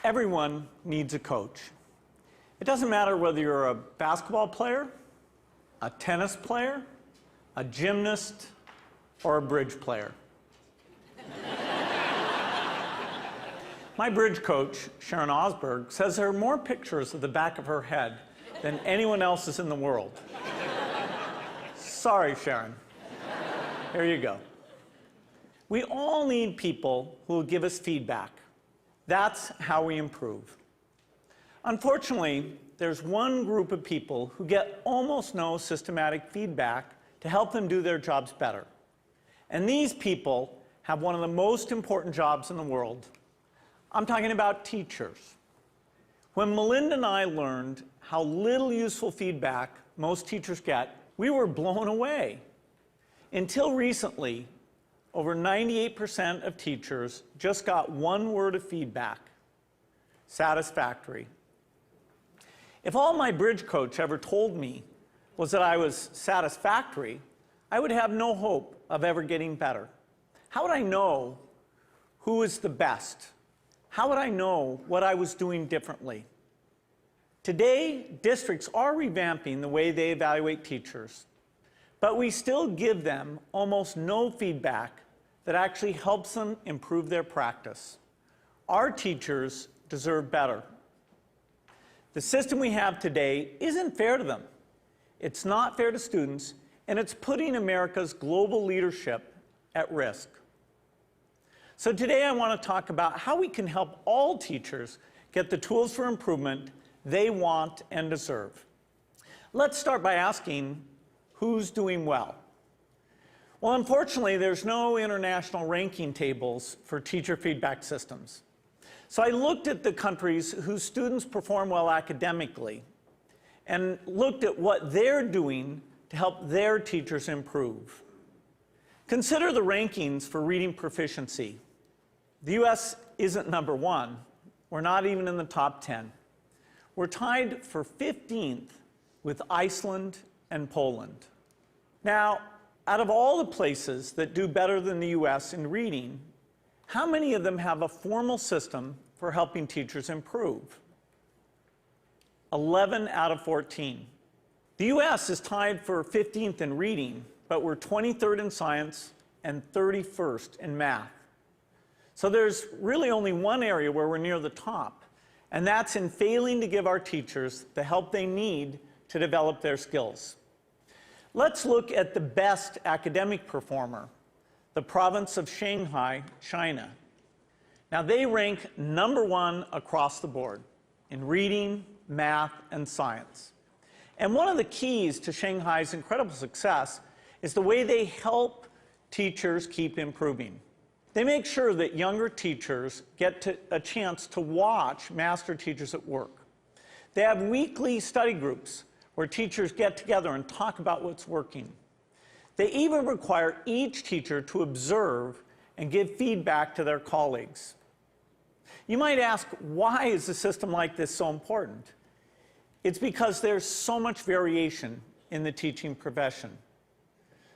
Everyone needs a coach. It doesn't matter whether you're a basketball player, a tennis player, a gymnast, or a bridge player. My bridge coach, Sharon Osberg, says there are more pictures of the back of her head than anyone else's in the world. Sorry, Sharon. Here you go. We all need people who will give us feedback. That's how we improve. Unfortunately, there's one group of people who get almost no systematic feedback to help them do their jobs better. And these people have one of the most important jobs in the world. I'm talking about teachers. When Melinda and I learned how little useful feedback most teachers get, we were blown away. Until recently, over 98% of teachers just got one word of feedback: satisfactory. If all my bridge coach ever told me was that I was satisfactory, I would have no hope of ever getting better. How would I know who is the best? How would I know what I was doing differently? Today, districts are revamping the way they evaluate teachers, but we still give them almost no feedback that actually helps them improve their practice. Our teachers deserve better. The system we have today isn't fair to them. It's not fair to students, and it's putting America's global leadership at risk. So today I want to talk about how we can help all teachers get the tools for improvement they want and deserve. Let's start by asking, who's doing well? Well, unfortunately, there's no international ranking tables for teacher feedback systems. So I looked at the countries whose students perform well academically and looked at what they're doing to help their teachers improve. Consider the rankings for reading proficiency. The US isn't number one. We're not even in the top 10. We're tied for 15th with Iceland and Poland. Now, out of all the places that do better than the US in reading, how many of them have a formal system for helping teachers improve? 11 out of 14. The US is tied for 15th in reading, but we're 23rd in science and 31st in math. So there's really only one area where we're near the top, and that's in failing to give our teachers the help they need to develop their skills. Let's look at the best academic performer, the province of Shanghai, China. Now, they rank #1 across the board in reading, math, and science. And one of the keys to Shanghai's incredible success is the way they help teachers keep improving. They make sure that younger teachers get a chance to watch master teachers at work. They have weekly study groups where teachers get together and talk about what's working. They even require each teacher to observe and give feedback to their colleagues. You might ask, why is a system like this so important? It's because there's so much variation in the teaching profession.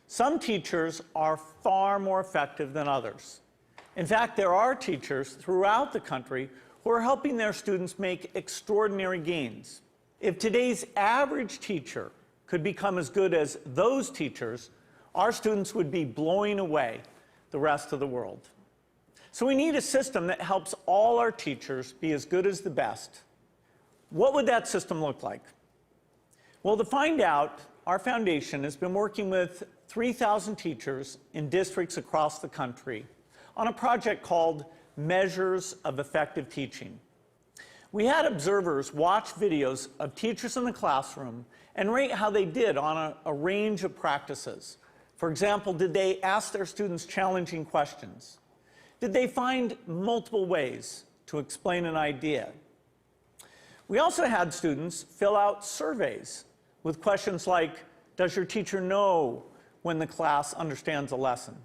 Some teachers are far more effective than others. In fact, there are teachers throughout the country who are helping their students make extraordinary gains. If today's average teacher could become as good as those teachers, our students would be blowing away the rest of the world. So we need a system that helps all our teachers be as good as the best. What would that system look like? Well, to find out, our foundation has been working with 3,000 teachers in districts across the country on a project called Measures of Effective Teaching. We had observers watch videos of teachers in the classroom and rate how they did on a range of practices. For example, did they ask their students challenging questions? Did they find multiple ways to explain an idea? We also had students fill out surveys with questions like, does your teacher know when the class understands a lesson?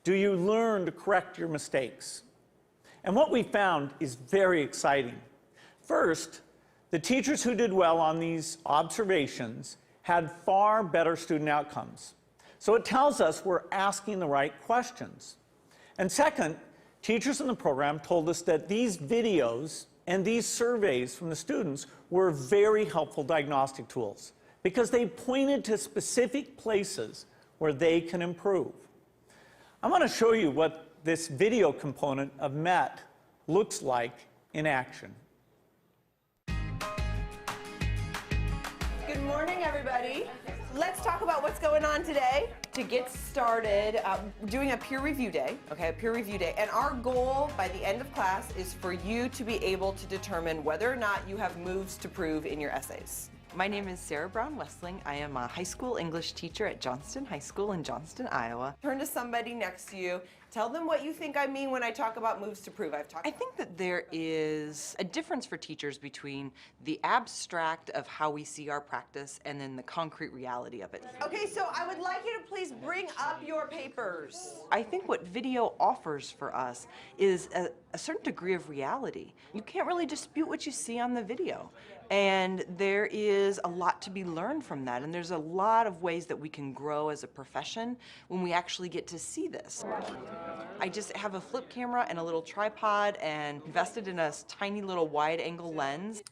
Do you learn to correct your mistakes? And what we found is very exciting. First, the teachers who did well on these observations had far better student outcomes. So it tells us we're asking the right questions. And second, teachers in the program told us that these videos And these surveys from the students were very helpful diagnostic tools because they pointed to specific places where they can improve. I want to show you what this video component of MET looks like in action. Good morning, everybody. Let's talk about what's going on today. To get started, doing a peer review day, okay, a peer review day. And our goal by the end of class is for you to be able to determine whether or not you have moves to prove in your essays. My name is Sarah Brown-Westling. I am a high school English teacher at Johnston High School in Johnston, Iowa. Turn to somebody next to you. Tell them what you think I mean when I talk about moves to prove. I think that there is a difference for teachers between the abstract of how we see our practice and then the concrete reality of it. Okay, so I would like you to please bring up your papers. I think what video offers for us is a certain degree of reality. You can't really dispute what you see on the video. And there is a lot to be learned from that. And there's a lot of ways that we can grow as a profession when we actually get to see this. I just have a flip camera and a little tripod and invested in a tiny little wide angle lens.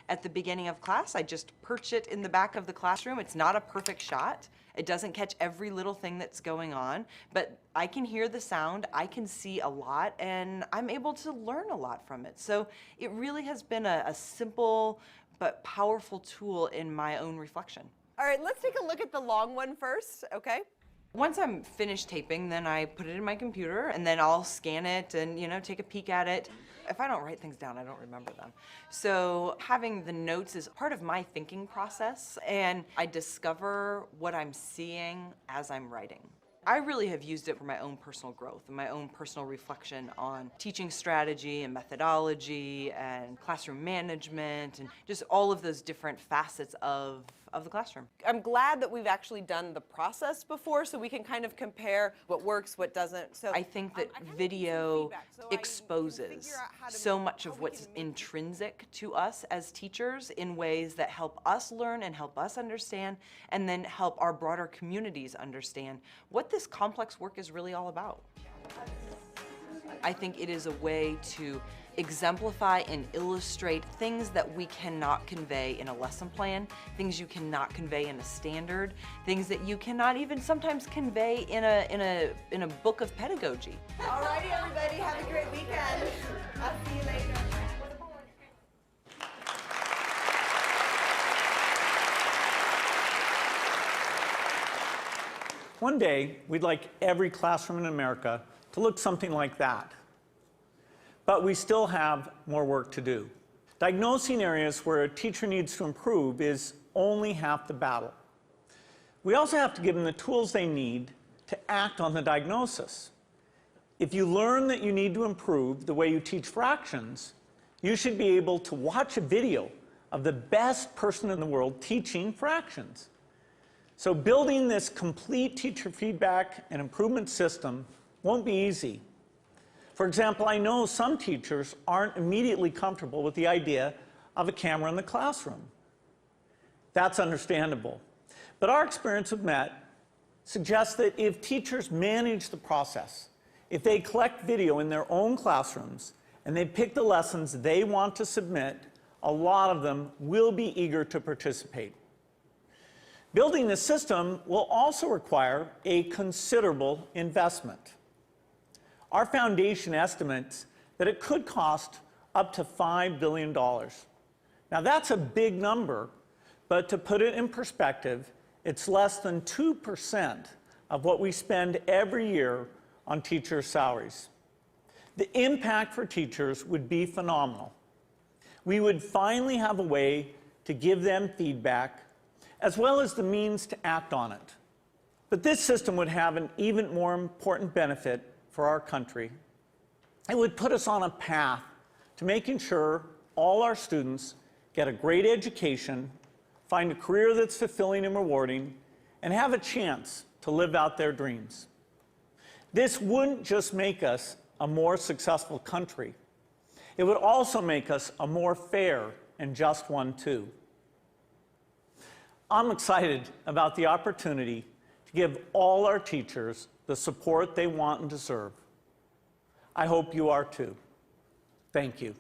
At the beginning of class, I just perch it in the back of the classroom. It's not a perfect shot. It doesn't catch every little thing that's going on, but I can hear the sound, I can see a lot, and I'm able to learn a lot from it. So it really has been a simple but powerful tool in my own reflection. All right, let's take a look at the long one first, okay? Once I'm finished taping, then I put it in my computer, and then I'll scan it and, take a peek at it. If I don't write things down, I don't remember them. So having the notes is part of my thinking process, and I discover what I'm seeing as I'm writing. I really have used it for my own personal growth and my own personal reflection on teaching strategy and methodology and classroom management and just all of those different facets of the classroom. I'm glad that we've actually done the process before so we can kind of compare what works, what doesn't. So I think that video exposes so much of what's intrinsic to us as teachers in ways that help us learn and help us understand and then help our broader communities understand what this complex work is really all about. I think it is a way to exemplify and illustrate things that we cannot convey in a lesson plan, things you cannot convey in a standard, things that you cannot even sometimes convey in a book of pedagogy. All righty, everybody, have a great weekend. I'll see you later. One day, we'd like every classroom in America to look something like that. But we still have more work to do. Diagnosing areas where a teacher needs to improve is only half the battle. We also have to give them the tools they need to act on the diagnosis. If you learn that you need to improve the way you teach fractions, you should be able to watch a video of the best person in the world teaching fractions. So building this complete teacher feedback and improvement system won't be easy. For example, I know some teachers aren't immediately comfortable with the idea of a camera in the classroom. That's understandable. But our experience with MET suggests that if teachers manage the process, if they collect video in their own classrooms and they pick the lessons they want to submit, a lot of them will be eager to participate. Building this system will also require a considerable investment. Our foundation estimates that it could cost up to $5 billion. Now that's a big number, but to put it in perspective, it's less than 2% of what we spend every year on teachers' salaries. The impact for teachers would be phenomenal. We would finally have a way to give them feedback, as well as the means to act on it. But this system would have an even more important benefit for our country. It would put us on a path to making sure all our students get a great education, find a career that's fulfilling and rewarding, and have a chance to live out their dreams. This wouldn't just make us a more successful country. It would also make us a more fair and just one, too. I'm excited about the opportunity to give all our teachers the support they want and deserve. I hope you are too. Thank you.